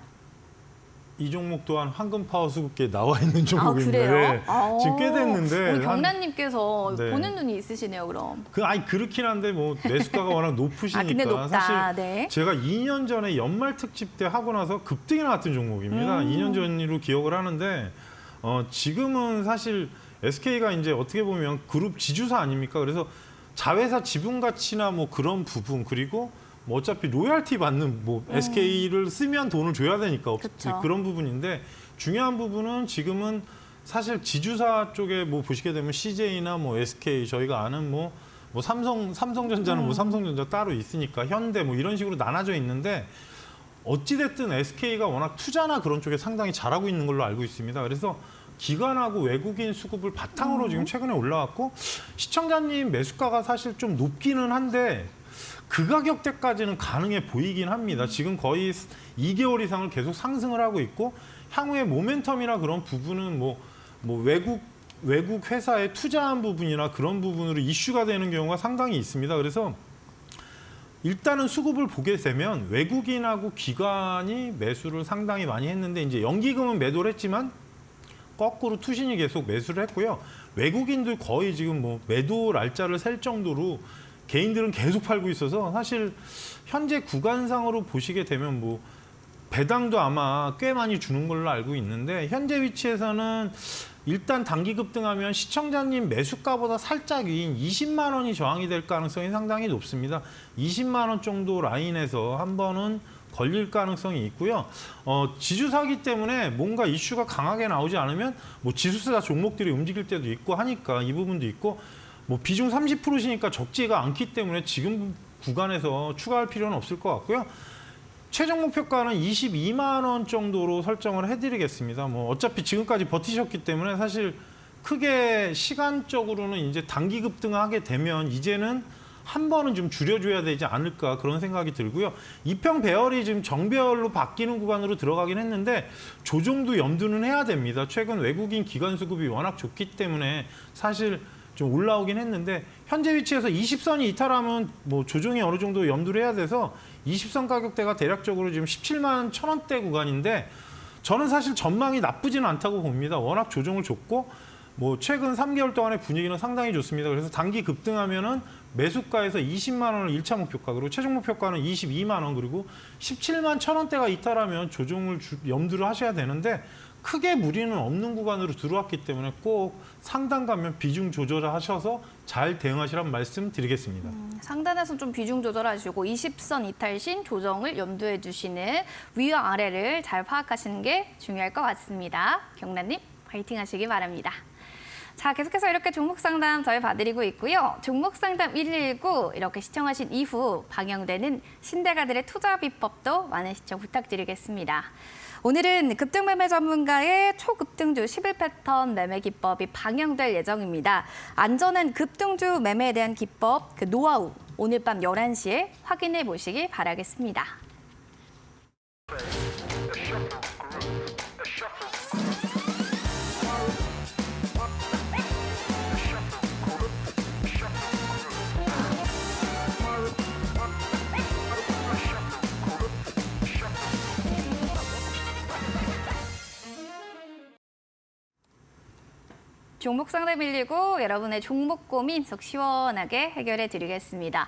이 종목 또한 황금 파워 수급계에 나와 있는 종목인데
그래요?
지금 꽤 됐는데
우리 경란님께서
네.
보는 눈이 있으시네요, 그럼.
그렇긴 한데 뭐 매수가가 워낙 높으시니까
근데 높다.
사실
네.
제가 2년 전에 연말 특집 때 하고 나서 급등이 나왔던 종목입니다. 2년 전으로 기억을 하는데 지금은 사실 SK가 이제 어떻게 보면 그룹 지주사 아닙니까? 그래서 자회사 지분 가치나 뭐 그런 부분 그리고 뭐 어차피 로열티 받는 뭐 SK를 쓰면 돈을 줘야 되니까
그쵸.
그런 부분인데 중요한 부분은 지금은 사실 지주사 쪽에 뭐 보시게 되면 CJ나 뭐 SK 저희가 아는 뭐 삼성전자는 뭐 삼성전자 따로 있으니까 현대 뭐 이런 식으로 나눠져 있는데 어찌됐든 SK가 워낙 투자나 그런 쪽에 상당히 잘하고 있는 걸로 알고 있습니다. 그래서 기관하고 외국인 수급을 바탕으로 지금 최근에 올라왔고 시청자님 매수가가 사실 좀 높기는 한데 그 가격대까지는 가능해 보이긴 합니다. 지금 거의 2개월 이상을 계속 상승을 하고 있고 향후의 모멘텀이나 그런 부분은 뭐 외국 회사에 투자한 부분이나 그런 부분으로 이슈가 되는 경우가 상당히 있습니다. 그래서 일단은 수급을 보게 되면 외국인하고 기관이 매수를 상당히 많이 했는데 이제 연기금은 매도를 했지만 거꾸로 투신이 계속 매수를 했고요. 외국인들 거의 지금 뭐 매도 날짜를 셀 정도로 개인들은 계속 팔고 있어서 사실 현재 구간상으로 보시게 되면 뭐 배당도 아마 꽤 많이 주는 걸로 알고 있는데 현재 위치에서는 일단 단기 급등하면 시청자님 매수가보다 살짝 위인 20만 원이 저항이 될 가능성이 상당히 높습니다. 20만 원 정도 라인에서 한 번은 걸릴 가능성이 있고요. 지주사기 때문에 뭔가 이슈가 강하게 나오지 않으면 뭐 지수사 종목들이 움직일 때도 있고 하니까 이 부분도 있고 뭐 비중 30%시니까 적지가 않기 때문에 지금 구간에서 추가할 필요는 없을 것 같고요. 최종 목표가는 22만 원 정도로 설정을 해드리겠습니다. 뭐 어차피 지금까지 버티셨기 때문에 사실 크게 시간적으로는 이제 단기 급등하게 되면 이제는 한 번은 좀 줄여줘야 되지 않을까 그런 생각이 들고요. 이평 배열이 지금 정배열로 바뀌는 구간으로 들어가긴 했는데 조정도 염두는 해야 됩니다. 최근 외국인 기관 수급이 워낙 좋기 때문에 사실 좀 올라오긴 했는데 현재 위치에서 20선이 이탈하면 뭐 조정이 어느 정도 염두를 해야 돼서 20선 가격대가 대략적으로 지금 17만 1,000원대 구간인데 저는 사실 전망이 나쁘지는 않다고 봅니다. 워낙 조정을 줬고 뭐 최근 3개월 동안의 분위기는 상당히 좋습니다. 그래서 단기 급등하면은 매수가에서 20만 원을 1차 목표가 그리고 최종 목표가는 22만 원 그리고 17만 1,000원대가 이탈하면 조정을 염두를 하셔야 되는데 크게 무리는 없는 구간으로 들어왔기 때문에 꼭 상단 가면 비중 조절하셔서 잘 대응하시라는 말씀 드리겠습니다.
상단에서 좀 비중 조절하시고 20선 이탈신 조정을 염두에 두시는 위와 아래를 잘 파악하시는 게 중요할 것 같습니다. 경란님 파이팅 하시기 바랍니다. 자, 계속해서 이렇게 종목 상담 저희 봐드리고 있고요. 종목 상담 119 이렇게 시청하신 이후 방영되는 신대가들의 투자 비법도 많은 시청 부탁드리겠습니다. 오늘은 급등 매매 전문가의 초급등주 11패턴 매매 기법이 방영될 예정입니다. 안전한 급등주 매매에 대한 기법, 그 노하우 오늘 밤 11시에 확인해 보시기 바라겠습니다. 종목 상담 119 여러분의 종목 고민 속 시원하게 해결해 드리겠습니다.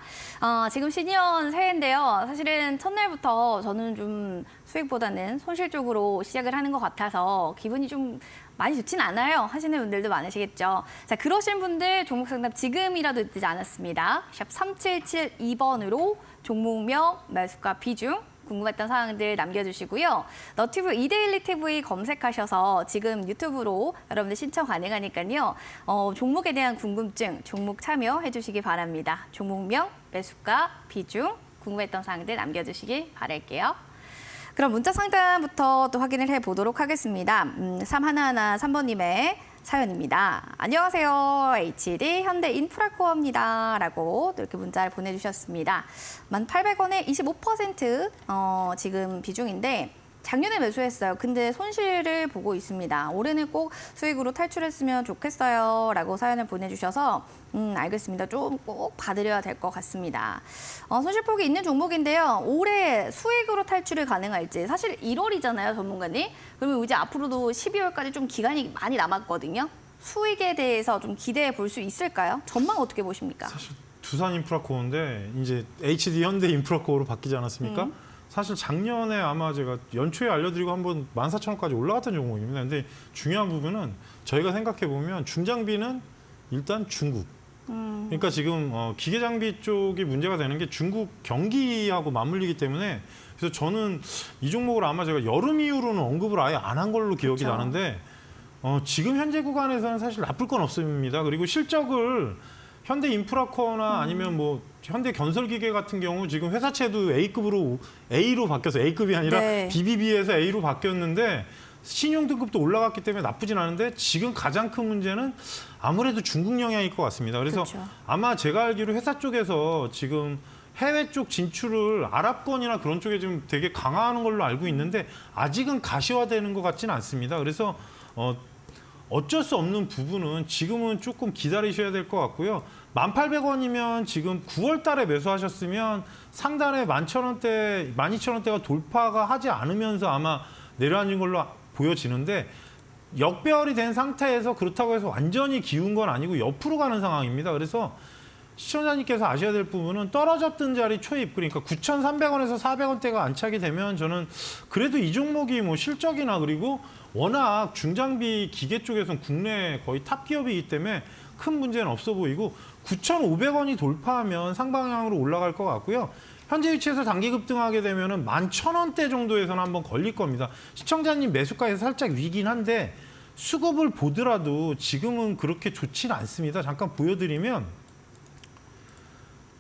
지금 신이연 새해인데요. 사실은 첫날부터 저는 좀 수익보다는 손실 쪽으로 시작을 하는 것 같아서 기분이 좀 많이 좋진 않아요 하시는 분들도 많으시겠죠. 자, 그러신 분들 종목 상담 지금이라도 늦지 않았습니다. 샵 3772번으로 종목명, 매수가, 비중 궁금했던 사항들 남겨주시고요. 너튜브 이데일리 TV 검색하셔서 지금 유튜브로 여러분들 신청 가능하니까요. 종목에 대한 궁금증, 종목 참여해 주시기 바랍니다. 종목명, 매수가, 비중 궁금했던 사항들 남겨주시기 바랄게요. 그럼 문자 상담부터 또 확인을 해보도록 하겠습니다. 3113번님의 사연입니다. 안녕하세요. HD 현대인프라코어입니다. 라고 또 이렇게 문자를 보내주셨습니다. 1,800원에 25% 지금 비중인데 작년에 매수했어요. 근데 손실을 보고 있습니다. 올해는 꼭 수익으로 탈출했으면 좋겠어요. 라고 사연을 보내주셔서 알겠습니다. 좀 꼭 받으려야 될 것 같습니다. 손실폭이 있는 종목인데요. 올해 수익으로 탈출이 가능할지 사실 1월이잖아요, 전문가님. 그러면 이제 앞으로도 12월까지 좀 기간이 많이 남았거든요. 수익에 대해서 좀 기대해 볼 수 있을까요? 전망 어떻게 보십니까?
사실 두산 인프라코어인데 이제 HD 현대 인프라코어로 바뀌지 않았습니까? 사실 작년에 아마 제가 연초에 알려드리고 한번 14,000원까지 올라갔던 종목입니다. 근데 중요한 부분은 저희가 생각해 보면 중장비는 일단 중국. 그러니까 지금 기계 장비 쪽이 문제가 되는 게 중국 경기하고 맞물리기 때문에 그래서 저는 이 종목을 아마 제가 여름 이후로는 언급을 아예 안 한 걸로 기억이
그쵸.
나는데 지금 현재 구간에서는 사실 나쁠 건 없습니다. 그리고 실적을 현대 인프라코어나 아니면 뭐 현대 건설기계 같은 경우 지금 회사채도 A로 바뀌어서 A급이 아니라
네.
BBB에서 A로 바뀌었는데 신용 등급도 올라갔기 때문에 나쁘진 않은데 지금 가장 큰 문제는 아무래도 중국 영향일 것 같습니다. 그래서
그렇죠.
아마 제가 알기로 회사 쪽에서 지금 해외 쪽 진출을 아랍권이나 그런 쪽에 좀 되게 강화하는 걸로 알고 있는데 아직은 가시화되는 것 같지는 않습니다. 그래서 어쩔 수 없는 부분은 지금은 조금 기다리셔야 될 것 같고요. 1,800원이면 지금 9월 달에 매수하셨으면 상단에 11,000원대, 12,000원대가 돌파가 하지 않으면서 아마 내려앉은 걸로 보여지는데 역배열이 된 상태에서 그렇다고 해서 완전히 기운 건 아니고 옆으로 가는 상황입니다. 그래서 시청자님께서 아셔야 될 부분은 떨어졌던 자리 초입, 그러니까 9,300원에서 400원대가 안착이 되면 저는 그래도 이 종목이 뭐 실적이나 그리고 워낙 중장비 기계 쪽에서는 국내 거의 탑 기업이기 때문에 큰 문제는 없어 보이고 9,500원이 돌파하면 상방향으로 올라갈 것 같고요. 현재 위치에서 단기 급등하게 되면은 11,000원대 정도에서는 한번 걸릴 겁니다. 시청자님 매수가에서 살짝 위긴 한데 수급을 보더라도 지금은 그렇게 좋지는 않습니다. 잠깐 보여드리면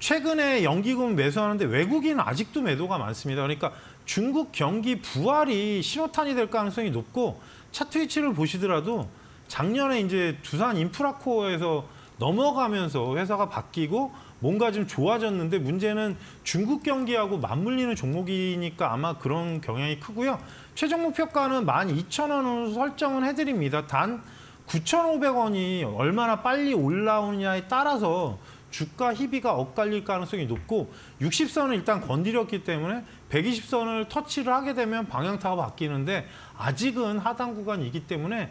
최근에 연기금 매수하는데 외국인은 아직도 매도가 많습니다. 그러니까 중국 경기 부활이 신호탄이 될 가능성이 높고 차트 위치를 보시더라도 작년에 이제 두산 인프라코어에서 넘어가면서 회사가 바뀌고 뭔가 좀 좋아졌는데 문제는 중국 경기하고 맞물리는 종목이니까 아마 그런 경향이 크고요. 최종 목표가는 12,000원으로 설정은 해드립니다. 단 9,500원이 얼마나 빨리 올라오느냐에 따라서 주가 희비가 엇갈릴 가능성이 높고 60선을 일단 건드렸기 때문에 120선을 터치를 하게 되면 방향타가 바뀌는데 아직은 하단 구간이기 때문에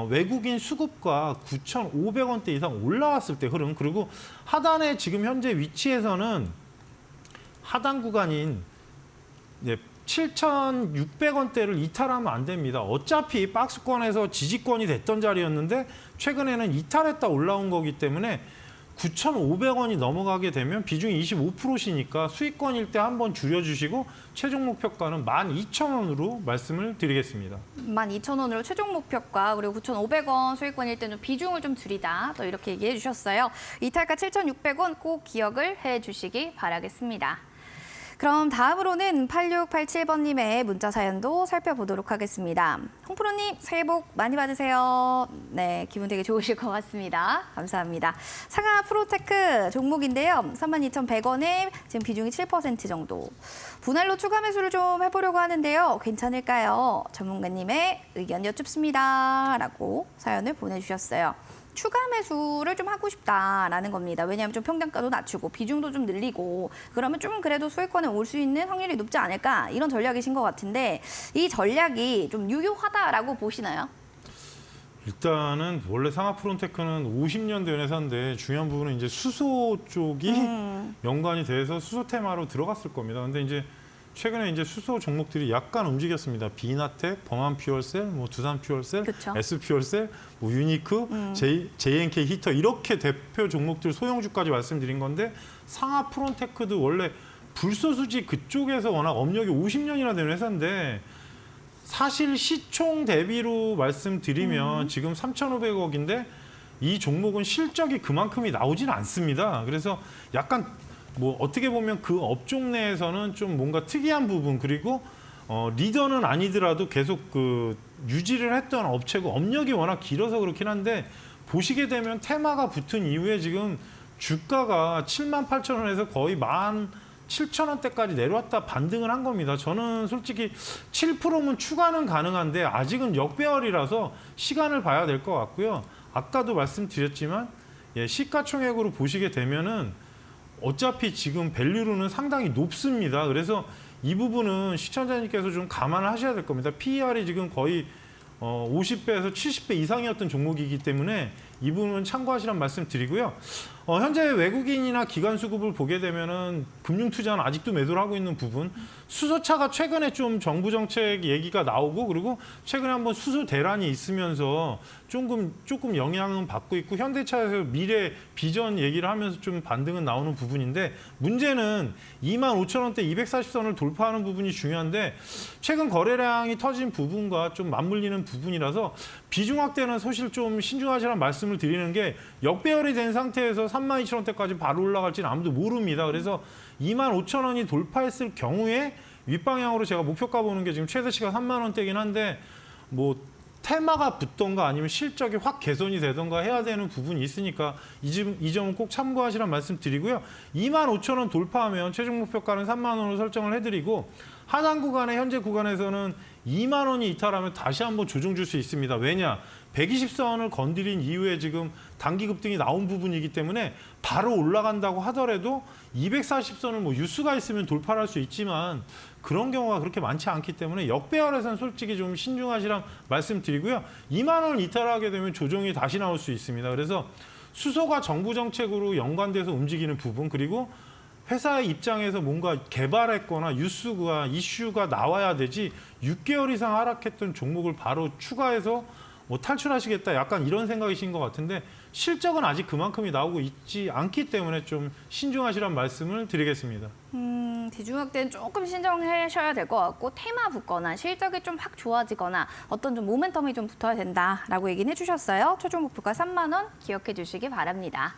외국인 수급과 9,500원대 이상 올라왔을 때 흐름, 그리고 하단에 지금 현재 위치에서는 하단 구간인 7,600원대를 이탈하면 안 됩니다. 어차피 박스권에서 지지권이 됐던 자리였는데 최근에는 이탈했다 올라온 거기 때문에 9,500원이 넘어가게 되면 비중이 25%시니까 수익권일 때 한번 줄여주시고 최종 목표가는 12,000원으로 말씀을 드리겠습니다.
12,000원으로 최종 목표가 그리고 9,500원 수익권일 때는 비중을 좀 줄이다. 또 이렇게 얘기해 주셨어요. 이탈가 7,600원 꼭 기억을 해 주시기 바라겠습니다. 그럼 다음으로는 8687번님의 문자 사연도 살펴보도록 하겠습니다. 홍프로님 새해 복 많이 받으세요. 네, 기분 되게 좋으실 것 같습니다. 감사합니다. 상하 프로테크 종목인데요. 32,100원에 지금 비중이 7% 정도. 분할로 추가 매수를 좀 해보려고 하는데요. 괜찮을까요? 전문가님의 의견 여쭙습니다. 라고 사연을 보내주셨어요. 추가 매수를 좀 하고 싶다라는 겁니다. 왜냐하면 좀 평단가도 낮추고 비중도 좀 늘리고 그러면 좀 그래도 수익권에 올 수 있는 확률이 높지 않을까 이런 전략이신 것 같은데 이 전략이 좀 유효하다라고 보시나요?
일단은 원래 상하 프론테크는 50년 된 회사인데 중요한 부분은 이제 수소 쪽이 연관이 돼서 수소 테마로 들어갔을 겁니다. 근데 이제 최근에 이제 수소 종목들이 약간 움직였습니다. 비나텍, 범한퓨얼셀, 뭐 두산퓨얼셀,
그쵸.
S퓨얼셀, 뭐 유니크, JNK 히터 이렇게 대표 종목들 소형주까지 말씀드린 건데 상하 프론테크도 원래 불소수지 그쪽에서 워낙 업력이 50년이나 되는 회사인데 사실 시총 대비로 말씀드리면 지금 3,500억인데 이 종목은 실적이 그만큼이 나오지는 않습니다. 그래서 약간 뭐 어떻게 보면 그 업종 내에서는 좀 뭔가 특이한 부분 그리고 리더는 아니더라도 계속 그 유지를 했던 업체고 업력이 워낙 길어서 그렇긴 한데 보시게 되면 테마가 붙은 이후에 지금 주가가 78,000원에서 거의 17,000원대까지 내려왔다 반등을 한 겁니다. 저는 솔직히 7%면 추가는 가능한데 아직은 역배열이라서 시간을 봐야 될 것 같고요. 아까도 말씀드렸지만 시가총액으로 보시게 되면은 어차피 지금 밸류로는 상당히 높습니다. 그래서 이 부분은 시청자님께서 좀 감안을 하셔야 될 겁니다. PER이 지금 거의 50배에서 70배 이상이었던 종목이기 때문에 이 부분은 참고하시란 말씀 드리고요. 현재 외국인이나 기관 수급을 보게 되면은 금융투자는 아직도 매도를 하고 있는 부분, 수소차가 최근에 좀 정부 정책 얘기가 나오고 그리고 최근에 한번 수소 대란이 있으면서 조금 영향은 받고 있고 현대차에서 미래 비전 얘기를 하면서 좀 반등은 나오는 부분인데 문제는 25,000원대 240선을 돌파하는 부분이 중요한데 최근 거래량이 터진 부분과 좀 맞물리는 부분이라서 비중 확대는 사실 좀 신중하시라는 말씀을 드리는 게 역배열이 된 상태에서 32,000원대까지 바로 올라갈지는 아무도 모릅니다. 그래서 25,000원이 돌파했을 경우에 윗방향으로 제가 목표가 보는 게 지금 최대치가 3만 원대긴 한데 뭐 테마가 붙던가 아니면 실적이 확 개선이 되던가 해야 되는 부분이 있으니까 이 점은 꼭 참고하시란 말씀 드리고요. 25,000원 돌파하면 최종 목표가는 3만 원으로 설정을 해드리고 하단 구간의 현재 구간에서는 2만 원이 이탈하면 다시 한번 조정 줄 수 있습니다. 왜냐? 120선을 건드린 이후에 지금 단기 급등이 나온 부분이기 때문에 바로 올라간다고 하더라도 240선을 뭐 유수가 있으면 돌파할 수 있지만 그런 경우가 그렇게 많지 않기 때문에 역배열에서는 솔직히 좀 신중하시란 말씀드리고요. 2만 원 이탈하게 되면 조정이 다시 나올 수 있습니다. 그래서 수소가 정부 정책으로 연관돼서 움직이는 부분 그리고 회사의 입장에서 뭔가 개발했거나 뉴스가 이슈가 나와야 되지 6개월 이상 하락했던 종목을 바로 추가해서 뭐 탈출하시겠다 약간 이런 생각이신 것 같은데 실적은 아직 그만큼이 나오고 있지 않기 때문에 좀 신중하시란 말씀을 드리겠습니다.
비중확대는 조금 신중하셔야 될 것 같고 테마 붙거나 실적이 좀 확 좋아지거나 어떤 좀 모멘텀이 좀 붙어야 된다라고 얘기는 해주셨어요. 최종 목표가 3만 원 기억해 주시기 바랍니다.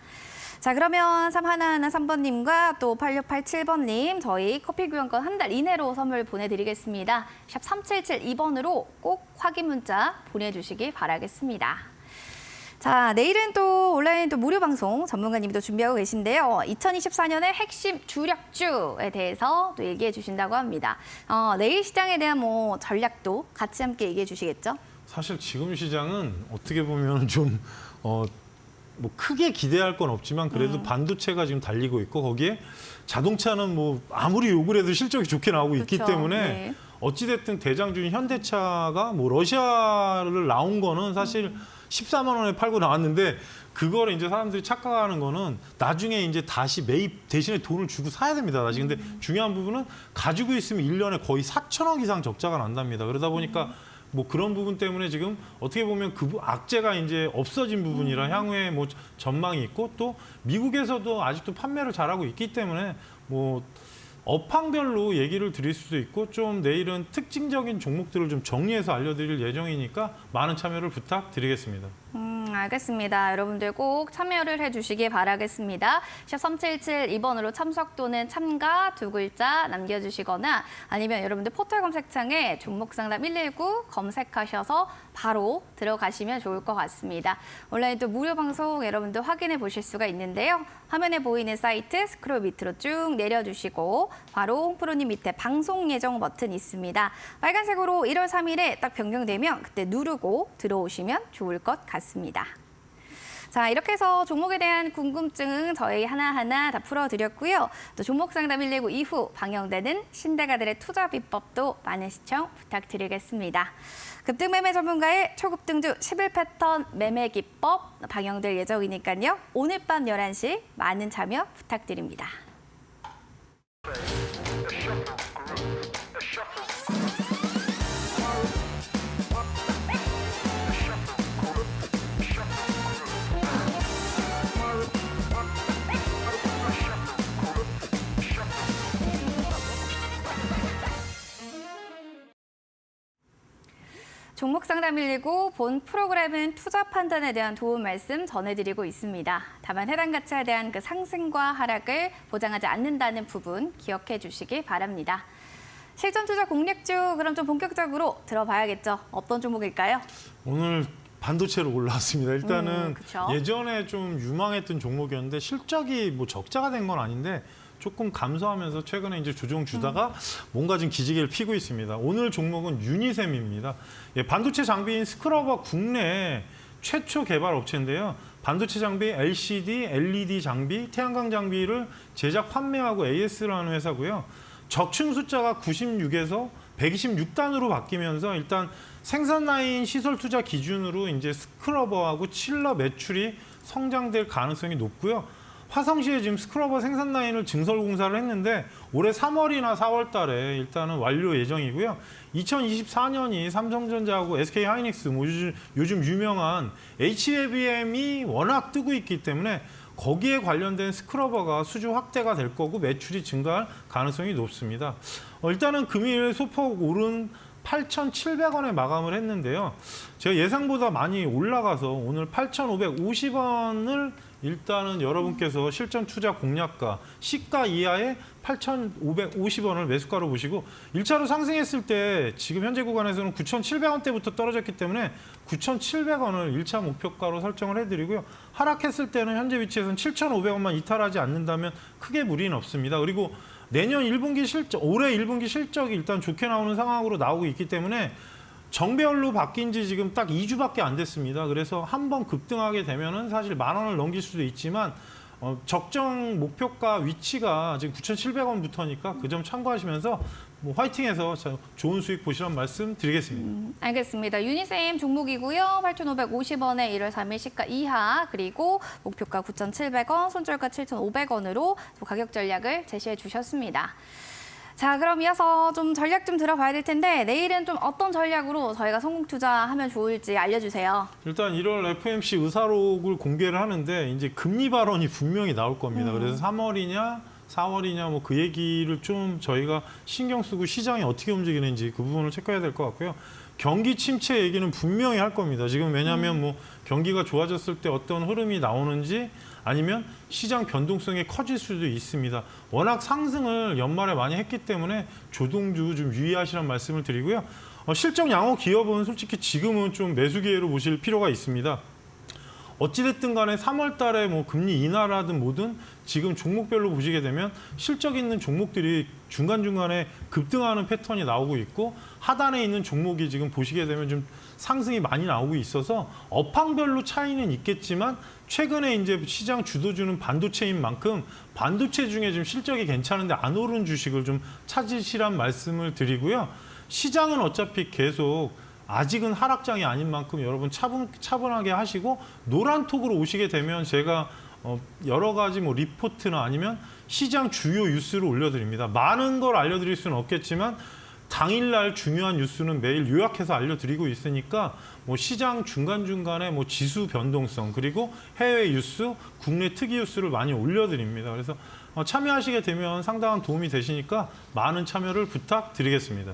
자, 그러면 3113번님과 또 8687번님 저희 커피 교환권 한 달 이내로 선물 보내드리겠습니다. 샵 3772번으로 꼭 확인 문자 보내주시기 바라겠습니다. 자, 내일은 또 온라인 또 무료 방송 전문가님도 준비하고 계신데요. 2024년의 핵심 주력주에 대해서 또 얘기해 주신다고 합니다. 내일 시장에 대한 뭐 전략도 같이 함께 얘기해 주시겠죠?
사실 지금 시장은 어떻게 보면 좀 뭐 크게 기대할 건 없지만 그래도 반도체가 지금 달리고 있고 거기에 자동차는 뭐 아무리 욕을 해도 실적이 좋게 나오고 있기
그렇죠.
때문에
네.
어찌됐든 대장주인 현대차가 뭐 러시아를 나온 거는 사실 14만 원에 팔고 나왔는데 그거를 이제 사람들이 착각하는 거는 나중에 이제 다시 매입 대신에 돈을 주고 사야 됩니다. 다시 근데 중요한 부분은 가지고 있으면 1년에 거의 4천억 이상 적자가 난답니다. 그러다 보니까 뭐 그런 부분 때문에 지금 어떻게 보면 그 악재가 이제 없어진 부분이라 향후에 뭐 전망이 있고 또 미국에서도 아직도 판매를 잘하고 있기 때문에 뭐 업황별로 얘기를 드릴 수도 있고 좀 내일은 특징적인 종목들을 좀 정리해서 알려드릴 예정이니까 많은 참여를 부탁드리겠습니다.
알겠습니다. 여러분들 꼭 참여를 해주시기 바라겠습니다. 샵 3772번으로 참석 또는 참가 두 글자 남겨주시거나 아니면 여러분들 포털 검색창에 종목상담 119 검색하셔서 바로 들어가시면 좋을 것 같습니다. 온라인 또 무료 방송 여러분들 확인해 보실 수가 있는데요. 화면에 보이는 사이트 스크롤 밑으로 쭉 내려주시고 바로 홍프로님 밑에 방송 예정 버튼 있습니다. 빨간색으로 1월 3일에 딱 변경되면 그때 누르고 들어오시면 좋을 것 같습니다. 자, 이렇게 해서 종목에 대한 궁금증 저희 하나하나 다 풀어드렸고요. 또 종목 상담 119 이후 방영되는 신대가들의 투자 비법도 많은 시청 부탁드리겠습니다. 급등 매매 전문가의 초급등주 11패턴 매매 기법 방영될 예정이니까요. 오늘 밤 11시 많은 참여 부탁드립니다. 종목 상담 119 본 프로그램은 투자 판단에 대한 도움 말씀 전해드리고 있습니다. 다만 해당 가치에 대한 그 상승과 하락을 보장하지 않는다는 부분 기억해 주시기 바랍니다. 실전 투자 공략주 그럼 좀 본격적으로 들어봐야겠죠. 어떤 종목일까요?
오늘 반도체로 올라왔습니다. 일단은
그쵸.
예전에 좀 유망했던 종목이었는데 실적이 뭐 적자가 된 건 아닌데 조금 감소하면서 최근에 이제 조정 주다가 뭔가 좀 기지개를 피고 있습니다. 오늘 종목은 유니셈입니다. 예, 반도체 장비인 스크러버 국내 최초 개발 업체인데요. 반도체 장비, LCD, LED 장비, 태양광 장비를 제작 판매하고 AS라는 회사고요. 적층 숫자가 96에서 126단으로 바뀌면서 일단 생산 라인 시설 투자 기준으로 이제 스크러버하고 칠러 매출이 성장될 가능성이 높고요. 화성시에 지금 스크러버 생산 라인을 증설 공사를 했는데 올해 3월이나 4월 달에 일단은 완료 예정이고요. 2024년이 삼성전자하고 SK하이닉스, 뭐 요즘 유명한 HBM이 워낙 뜨고 있기 때문에 거기에 관련된 스크러버가 수주 확대가 될 거고 매출이 증가할 가능성이 높습니다. 일단은 금일 소폭 오른 8,700원에 마감을 했는데요. 제가 예상보다 많이 올라가서 오늘 8,550원을 일단은 여러분께서 실전 투자 공략가 시가 이하의 8,550원을 매수가로 보시고 1차로 상승했을 때 지금 현재 구간에서는 9,700원대부터 떨어졌기 때문에 9,700원을 1차 목표가로 설정을 해드리고요. 하락했을 때는 현재 위치에서는 7,500원만 이탈하지 않는다면 크게 무리는 없습니다. 그리고 내년 1분기 실적, 올해 1분기 실적이 일단 좋게 나오는 상황으로 나오고 있기 때문에 정배열로 바뀐 지 지금 딱 2주밖에 안 됐습니다. 그래서 한번 급등하게 되면은 사실 10,000원을 넘길 수도 있지만 적정 목표가 위치가 지금 9,700원부터니까 그 점 참고하시면서 뭐 화이팅해서 좋은 수익 보시라는 말씀 드리겠습니다.
알겠습니다. 유니셈 종목이고요. 8,550원에 1월 3일 시가 이하 그리고 목표가 9,700원, 손절가 7,500원으로 가격 전략을 제시해 주셨습니다. 자, 그럼 이어서 좀 전략 좀 들어봐야 될 텐데 내일은 좀 어떤 전략으로 저희가 성공 투자하면 좋을지 알려주세요.
일단 1월 FOMC 의사록을 공개를 하는데 이제 금리 발언이 분명히 나올 겁니다. 그래서 3월이냐 4월이냐 뭐 그 얘기를 좀 저희가 신경 쓰고 시장이 어떻게 움직이는지 그 부분을 체크해야 될 것 같고요. 경기 침체 얘기는 분명히 할 겁니다. 지금 왜냐하면 뭐 경기가 좋아졌을 때 어떤 흐름이 나오는지 아니면 시장 변동성이 커질 수도 있습니다. 워낙 상승을 연말에 많이 했기 때문에 조동주 좀 유의하시라는 말씀을 드리고요. 실적 양호 기업은 솔직히 지금은 좀 매수 기회로 보실 필요가 있습니다. 어찌됐든 간에 3월 달에 뭐 금리 인하라든 뭐든 지금 종목별로 보시게 되면 실적 있는 종목들이 중간중간에 급등하는 패턴이 나오고 있고 하단에 있는 종목이 지금 보시게 되면 좀 상승이 많이 나오고 있어서 업황별로 차이는 있겠지만 최근에 이제 시장 주도주는 반도체인 만큼 반도체 중에 좀 실적이 괜찮은데 안 오른 주식을 좀 찾으시란 말씀을 드리고요. 시장은 어차피 계속 아직은 하락장이 아닌 만큼 여러분 차분하게 하시고 노란톡으로 오시게 되면 제가 여러 가지 뭐 리포트나 아니면 시장 주요 뉴스를 올려드립니다. 많은 걸 알려드릴 수는 없겠지만 당일날 중요한 뉴스는 매일 요약해서 알려드리고 있으니까 뭐 시장 중간중간에 뭐 지수 변동성 그리고 해외 뉴스, 국내 특이 뉴스를 많이 올려드립니다. 그래서 참여하시게 되면 상당한 도움이 되시니까 많은 참여를 부탁드리겠습니다.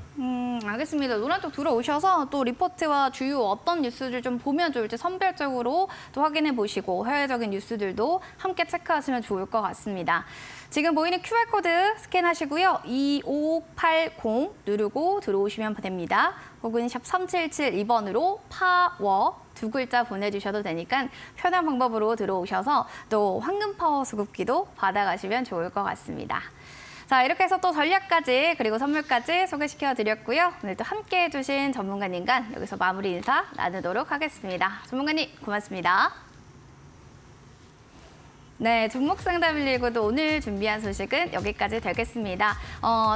알겠습니다. 노란톡 들어오셔서 또 리포트와 주요 어떤 뉴스를 좀 보면 좋을지 선별적으로 또 확인해 보시고 해외적인 뉴스들도 함께 체크하시면 좋을 것 같습니다. 지금 보이는 QR코드 스캔하시고요. 2580 누르고 들어오시면 됩니다. 혹은 샵 3772번으로 파워 두 글자 보내주셔도 되니까 편한 방법으로 들어오셔서 또 황금파워 수급기도 받아가시면 좋을 것 같습니다. 자, 이렇게 해서 또 전략까지 그리고 선물까지 소개시켜 드렸고요. 오늘 또 함께 해주신 전문가님과 여기서 마무리 인사 나누도록 하겠습니다. 전문가님 고맙습니다. 네, 종목 상담 119도 오늘 준비한 소식은 여기까지 되겠습니다.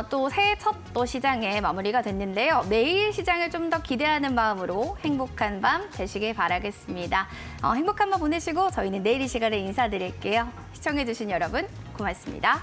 또 새해 첫 또 시장에 마무리가 됐는데요. 내일 시장을 좀 더 기대하는 마음으로 행복한 밤 되시길 바라겠습니다. 행복한 밤 보내시고 저희는 내일 이 시간에 인사드릴게요. 시청해주신 여러분 고맙습니다.